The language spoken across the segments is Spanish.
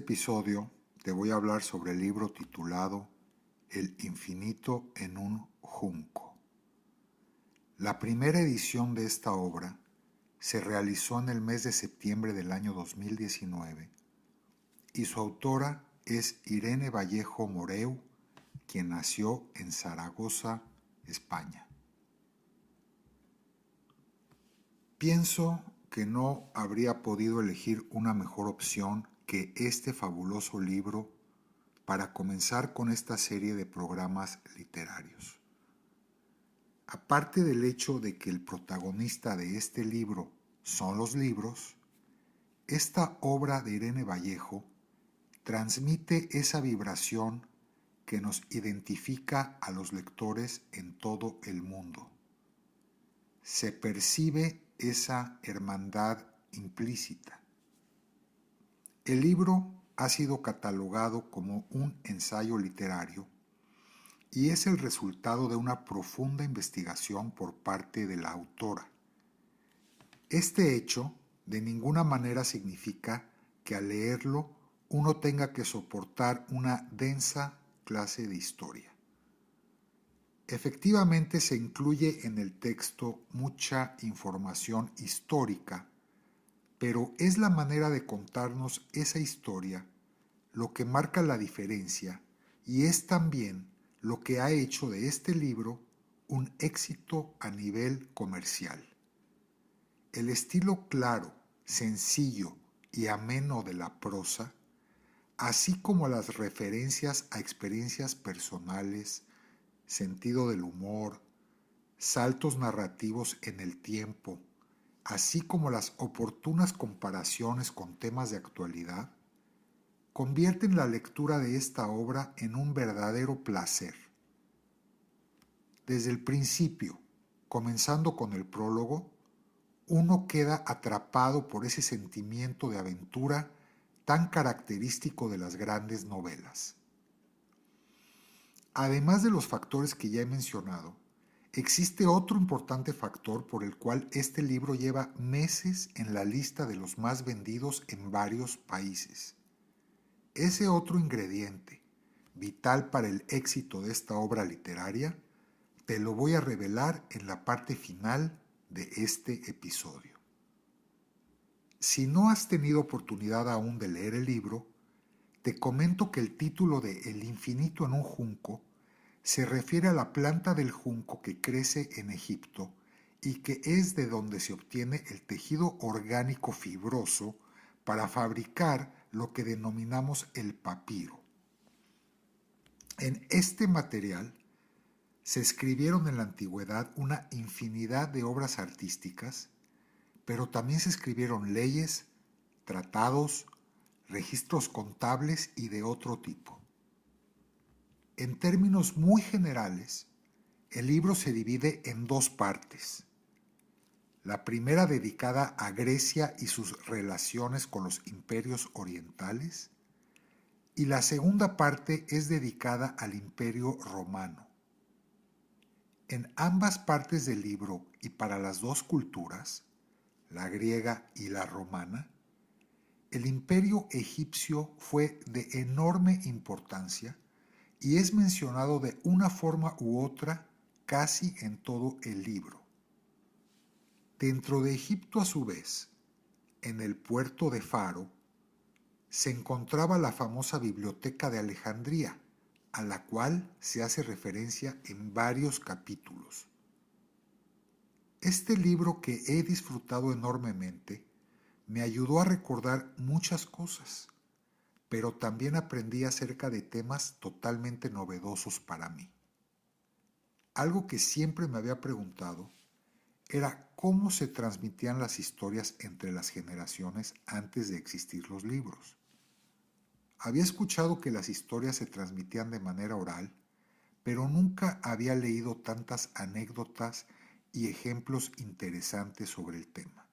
episodio te voy a hablar sobre el libro titulado El infinito en un junco. La primera edición de esta obra se realizó en el mes de septiembre del año 2019 y su autora es Irene Vallejo Moreu, quien nació en Zaragoza, España. Pienso que no habría podido elegir una mejor opción que este fabuloso libro para comenzar con esta serie de programas literarios. Aparte del hecho de que el protagonista de este libro son los libros, esta obra de Irene Vallejo transmite esa vibración que nos identifica a los lectores en todo el mundo. Se percibe esa hermandad implícita. El libro ha sido catalogado como un ensayo literario y es el resultado de una profunda investigación por parte de la autora. Este hecho de ninguna manera significa que al leerlo uno tenga que soportar una densa clase de historia. Efectivamente se incluye en el texto mucha información histórica, pero es la manera de contarnos esa historia lo que marca la diferencia y es también lo que ha hecho de este libro un éxito a nivel comercial. El estilo claro, sencillo y ameno de la prosa, así como las referencias a experiencias personales, sentido del humor, saltos narrativos en el tiempo, así como las oportunas comparaciones con temas de actualidad, convierten la lectura de esta obra en un verdadero placer. Desde el principio, comenzando con el prólogo, uno queda atrapado por ese sentimiento de aventura tan característico de las grandes novelas. Además de los factores que ya he mencionado, existe otro importante factor por el cual este libro lleva meses en la lista de los más vendidos en varios países. Ese otro ingrediente, vital para el éxito de esta obra literaria, te lo voy a revelar en la parte final de este episodio. Si no has tenido oportunidad aún de leer el libro, te comento que el título de El infinito en un junco se refiere a la planta del junco que crece en Egipto y que es de donde se obtiene el tejido orgánico fibroso para fabricar lo que denominamos el papiro. En este material se escribieron en la antigüedad una infinidad de obras artísticas, pero también se escribieron leyes, tratados, registros contables y de otro tipo. En términos muy generales, el libro se divide en dos partes. La primera dedicada a Grecia y sus relaciones con los imperios orientales, y la segunda parte es dedicada al Imperio Romano. En ambas partes del libro y para las dos culturas, la griega y la romana, el imperio egipcio fue de enorme importancia y es mencionado de una forma u otra casi en todo el libro. Dentro de Egipto, a su vez, en el puerto de Faro, se encontraba la famosa Biblioteca de Alejandría, a la cual se hace referencia en varios capítulos. Este libro, que he disfrutado enormemente, me ayudó a recordar muchas cosas, pero también aprendí acerca de temas totalmente novedosos para mí. Algo que siempre me había preguntado era cómo se transmitían las historias entre las generaciones antes de existir los libros. Había escuchado que las historias se transmitían de manera oral, pero nunca había leído tantas anécdotas y ejemplos interesantes sobre el tema.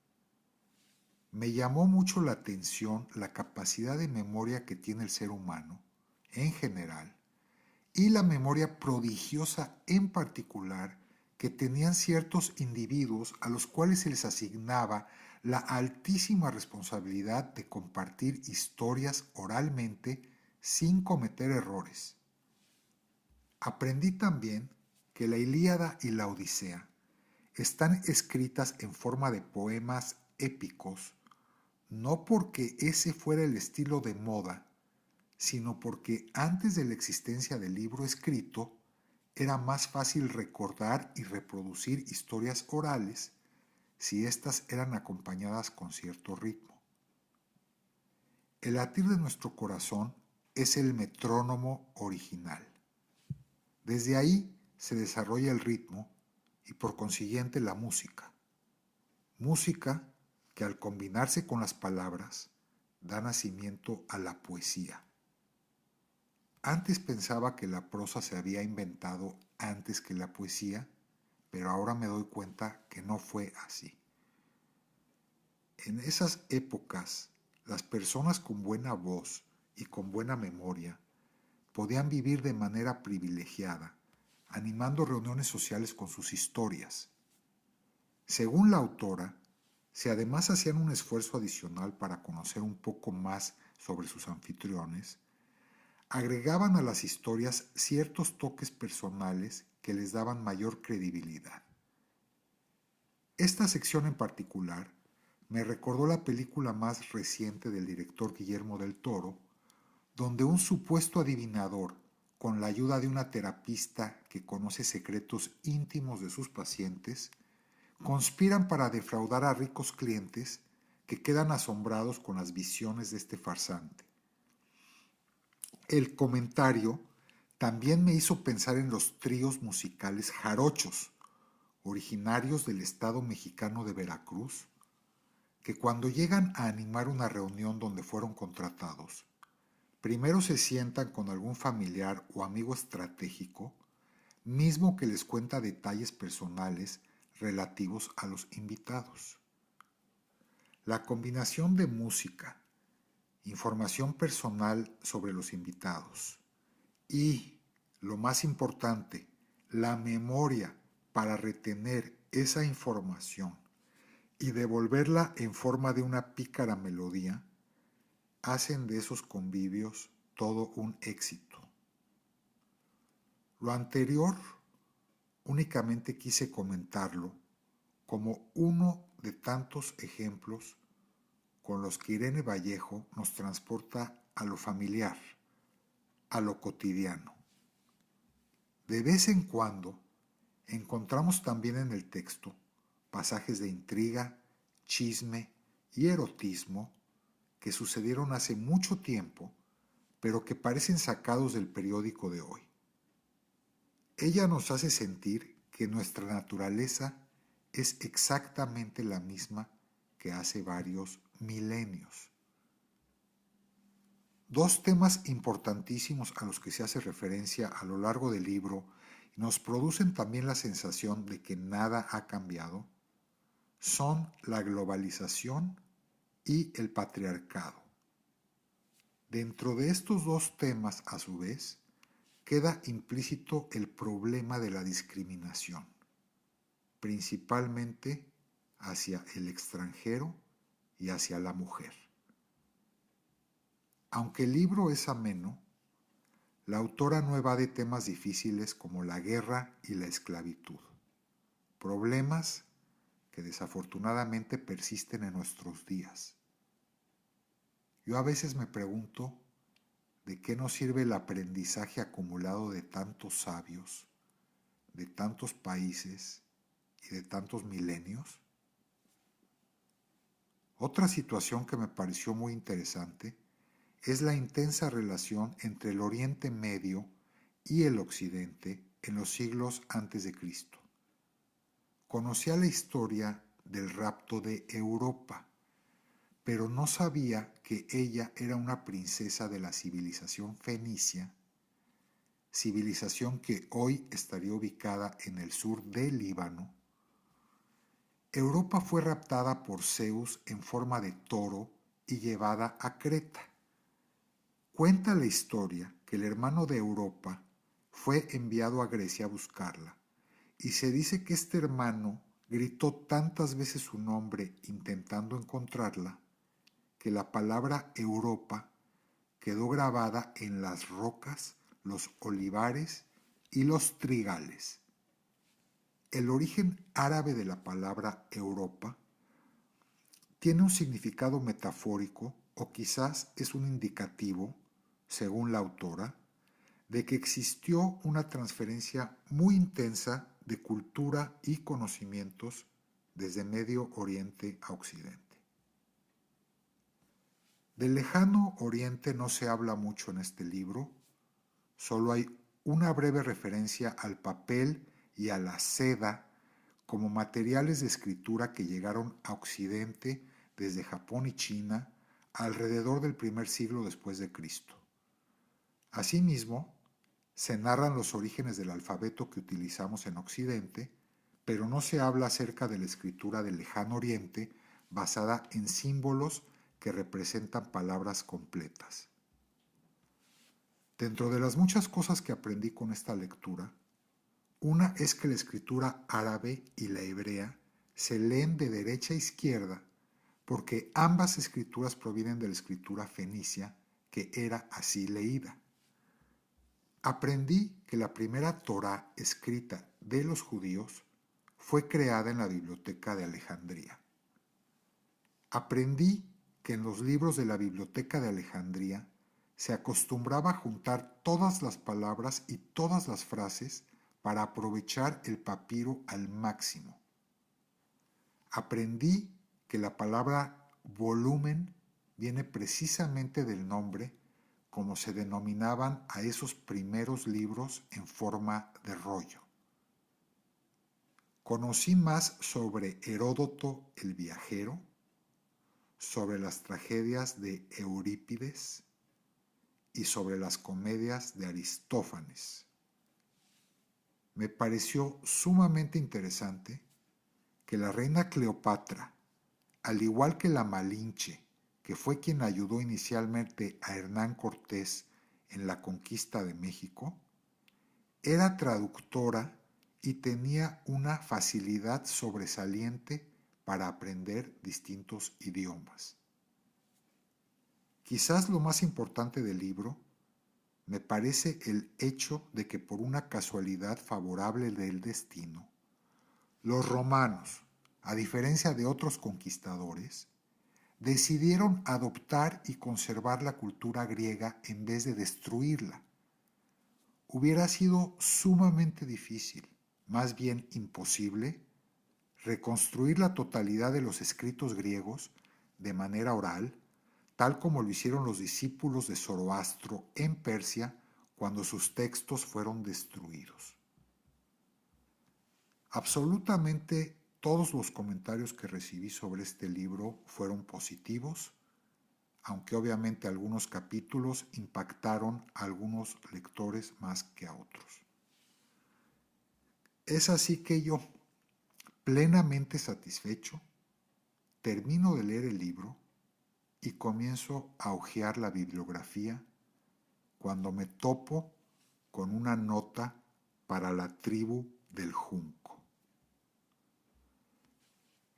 Me llamó mucho la atención la capacidad de memoria que tiene el ser humano, en general, y la memoria prodigiosa en particular que tenían ciertos individuos a los cuales se les asignaba la altísima responsabilidad de compartir historias oralmente sin cometer errores. Aprendí también que la Ilíada y la Odisea están escritas en forma de poemas épicos, no porque ese fuera el estilo de moda, sino porque antes de la existencia del libro escrito, era más fácil recordar y reproducir historias orales si éstas eran acompañadas con cierto ritmo. El latir de nuestro corazón es el metrónomo original. Desde ahí se desarrolla el ritmo y por consiguiente la música. Música que al combinarse con las palabras da nacimiento a la poesía. Antes pensaba que la prosa se había inventado antes que la poesía, pero ahora me doy cuenta que no fue así. En esas épocas, las personas con buena voz y con buena memoria podían vivir de manera privilegiada, animando reuniones sociales con sus historias. Según la autora, si además hacían un esfuerzo adicional para conocer un poco más sobre sus anfitriones, agregaban a las historias ciertos toques personales que les daban mayor credibilidad. Esta sección en particular me recordó la película más reciente del director Guillermo del Toro, donde un supuesto adivinador, con la ayuda de una terapista que conoce secretos íntimos de sus pacientes, conspiran para defraudar a ricos clientes que quedan asombrados con las visiones de este farsante. El comentario también me hizo pensar en los tríos musicales jarochos, originarios del estado mexicano de Veracruz, que cuando llegan a animar una reunión donde fueron contratados, primero se sientan con algún familiar o amigo estratégico, mismo que les cuenta detalles personales relativos a los invitados. La combinación de música, información personal sobre los invitados y, lo más importante, la memoria para retener esa información y devolverla en forma de una pícara melodía, hacen de esos convivios todo un éxito. Lo anterior únicamente quise comentarlo como uno de tantos ejemplos con los que Irene Vallejo nos transporta a lo familiar, a lo cotidiano. De vez en cuando encontramos también en el texto pasajes de intriga, chisme y erotismo que sucedieron hace mucho tiempo, pero que parecen sacados del periódico de hoy. Ella nos hace sentir que nuestra naturaleza es exactamente la misma que hace varios milenios. Dos temas importantísimos a los que se hace referencia a lo largo del libro y nos producen también la sensación de que nada ha cambiado son la globalización y el patriarcado. Dentro de estos dos temas, a su vez, queda implícito el problema de la discriminación, principalmente hacia el extranjero y hacia la mujer. Aunque el libro es ameno, la autora no evade temas difíciles como la guerra y la esclavitud, problemas que desafortunadamente persisten en nuestros días. Yo a veces me pregunto de qué nos sirve el aprendizaje acumulado de tantos sabios, de tantos países y de tantos milenios. Otra situación que me pareció muy interesante es la intensa relación entre el Oriente Medio y el Occidente en los siglos antes de Cristo. Conocía la historia del rapto de Europa, pero no sabía que ella era una princesa de la civilización fenicia, civilización que hoy estaría ubicada en el sur del Líbano. Europa fue raptada por Zeus en forma de toro y llevada a Creta. Cuenta la historia que el hermano de Europa fue enviado a Grecia a buscarla, y se dice que este hermano Gritó tantas veces su nombre intentando encontrarla que la palabra Europa quedó grabada en las rocas, los olivares y los trigales. El origen árabe de la palabra Europa tiene un significado metafórico o quizás es un indicativo, según la autora, de que existió una transferencia muy intensa de cultura y conocimientos desde Medio Oriente a Occidente. Del lejano Oriente no se habla mucho en este libro, solo hay una breve referencia al papel y a la seda como materiales de escritura que llegaron a Occidente desde Japón y China alrededor del primer siglo después de Cristo. Asimismo, se narran los orígenes del alfabeto que utilizamos en Occidente, pero no se habla acerca de la escritura del lejano Oriente basada en símbolos que representan palabras completas. Dentro de las muchas cosas que aprendí con esta lectura, una es que la escritura árabe y la hebrea se leen de derecha a izquierda porque ambas escrituras provienen de la escritura fenicia, que era así leída. Aprendí que la primera Torá escrita de los judíos fue creada en la Biblioteca de Alejandría. Aprendí que en los libros de la Biblioteca de Alejandría se acostumbraba a juntar todas las palabras y todas las frases para aprovechar el papiro al máximo. Aprendí que la palabra volumen viene precisamente del nombre como se denominaban a esos primeros libros en forma de rollo. Conocí más sobre Heródoto el viajero, sobre las tragedias de Eurípides y sobre las comedias de Aristófanes. Me pareció sumamente interesante que la reina Cleopatra, al igual que la Malinche, que fue quien ayudó inicialmente a Hernán Cortés en la conquista de México, era traductora y tenía una facilidad sobresaliente para aprender distintos idiomas. Quizás lo más importante del libro me parece el hecho de que por una casualidad favorable del destino, los romanos, a diferencia de otros conquistadores, decidieron adoptar y conservar la cultura griega en vez de destruirla. Hubiera sido sumamente difícil, más bien imposible, reconstruir la totalidad de los escritos griegos de manera oral, tal como lo hicieron los discípulos de Zoroastro en Persia cuando sus textos fueron destruidos. Absolutamente todos los comentarios que recibí sobre este libro fueron positivos, aunque obviamente algunos capítulos impactaron a algunos lectores más que a otros. Es así que yo, plenamente satisfecho, termino de leer el libro y comienzo a hojear la bibliografía cuando me topo con una nota para la tribu del Junco.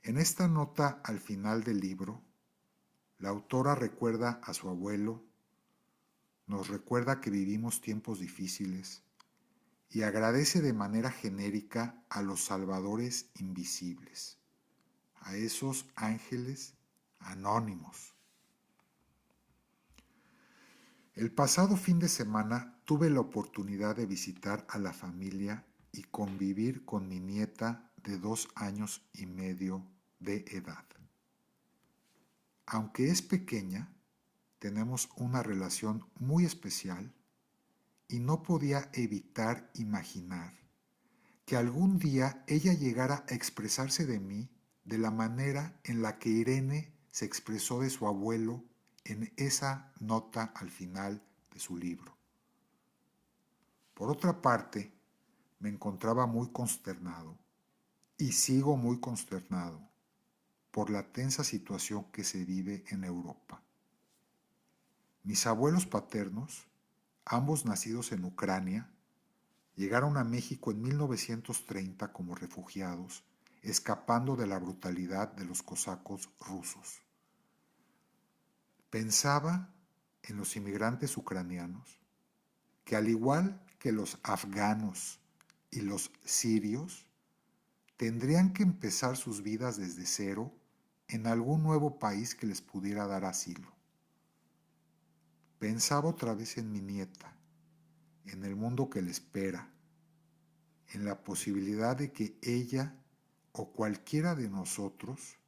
En esta nota al final del libro, la autora recuerda a su abuelo, nos recuerda que vivimos tiempos difíciles y agradece de manera genérica a los salvadores invisibles, a esos ángeles anónimos. El pasado fin de semana tuve la oportunidad de visitar a la familia y convivir con mi nieta de 2 años y medio de edad. Aunque es pequeña, tenemos una relación muy especial y no podía evitar imaginar que algún día ella llegara a expresarse de mí de la manera en la que Irene se expresó de su abuelo en esa nota al final de su libro. Por otra parte, me encontraba muy consternado y sigo muy consternado por la tensa situación que se vive en Europa. Mis abuelos paternos, ambos nacidos en Ucrania, llegaron a México en 1930 como refugiados, escapando de la brutalidad de los cosacos rusos. Pensaba en los inmigrantes ucranianos, que al igual que los afganos y los sirios, tendrían que empezar sus vidas desde cero en algún nuevo país que les pudiera dar asilo. Pensaba otra vez en mi nieta, en el mundo que le espera, en la posibilidad de que ella o cualquiera de nosotros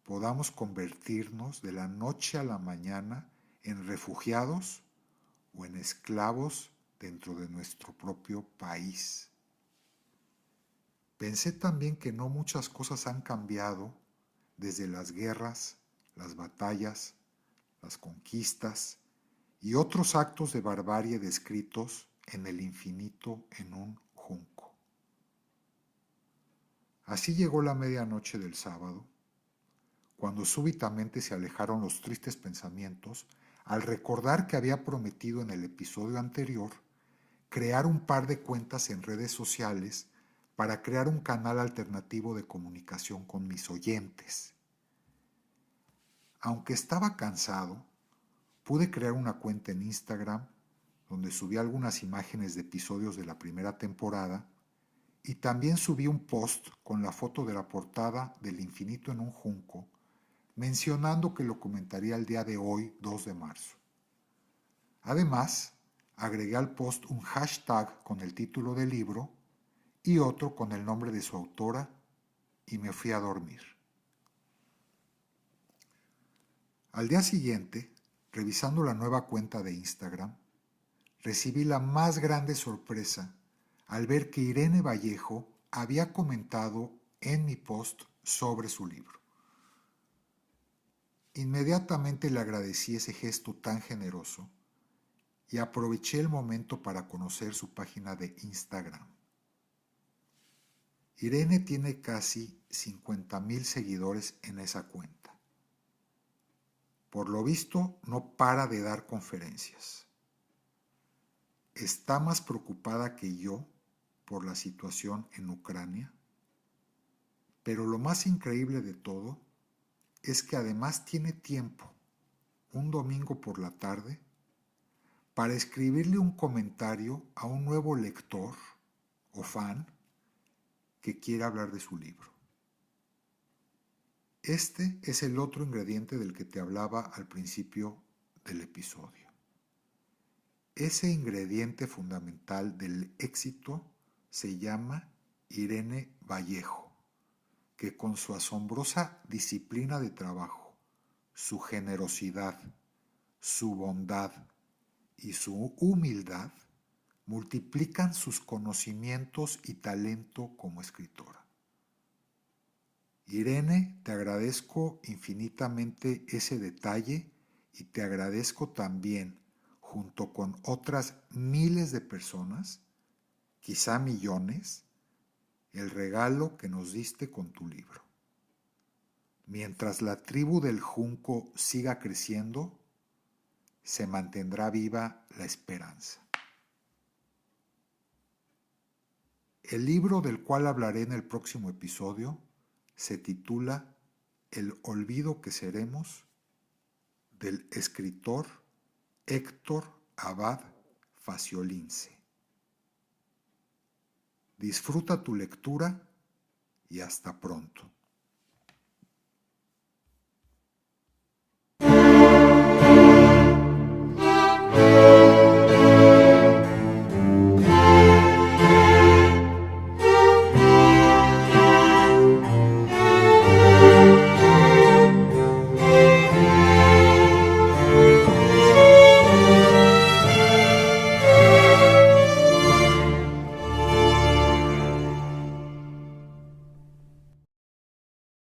podamos convertirnos de la noche a la mañana en refugiados o en esclavos dentro de nuestro propio país. Pensé también que no muchas cosas han cambiado desde las guerras, las batallas, las conquistas y otros actos de barbarie descritos en el infinito en un junco. Así llegó la medianoche del sábado, cuando súbitamente se alejaron los tristes pensamientos al recordar que había prometido en el episodio anterior crear un par de cuentas en redes sociales para crear un canal alternativo de comunicación con mis oyentes. Aunque estaba cansado, pude crear una cuenta en Instagram donde subí algunas imágenes de episodios de la primera temporada y también subí un post con la foto de la portada del Infinito en un Junco, mencionando que lo comentaría el día de hoy, 2 de marzo. Además, agregué al post un hashtag con el título del libro y otro con el nombre de su autora y me fui a dormir. Al día siguiente, revisando la nueva cuenta de Instagram, recibí la más grande sorpresa al ver que Irene Vallejo había comentado en mi post sobre su libro. Inmediatamente le agradecí ese gesto tan generoso y aproveché el momento para conocer su página de Instagram. Irene tiene casi 50,000 seguidores en esa cuenta. Por lo visto, no para de dar conferencias. Está más preocupada que yo por la situación en Ucrania, pero lo más increíble de todo es que además tiene tiempo, un domingo por la tarde, para escribirle un comentario a un nuevo lector o fan que quiera hablar de su libro. Este es el otro ingrediente del que te hablaba al principio del episodio. Ese ingrediente fundamental del éxito se llama Irene Vallejo, que con su asombrosa disciplina de trabajo, su generosidad, su bondad y su humildad multiplican sus conocimientos y talento como escritora. Irene, te agradezco infinitamente ese detalle y te agradezco también, junto con otras miles de personas, quizá millones, el regalo que nos diste con tu libro. Mientras la tribu del Junco siga creciendo, se mantendrá viva la esperanza. El libro del cual hablaré en el próximo episodio se titula El olvido que seremos, del escritor Héctor Abad Faciolince. Disfruta tu lectura y hasta pronto.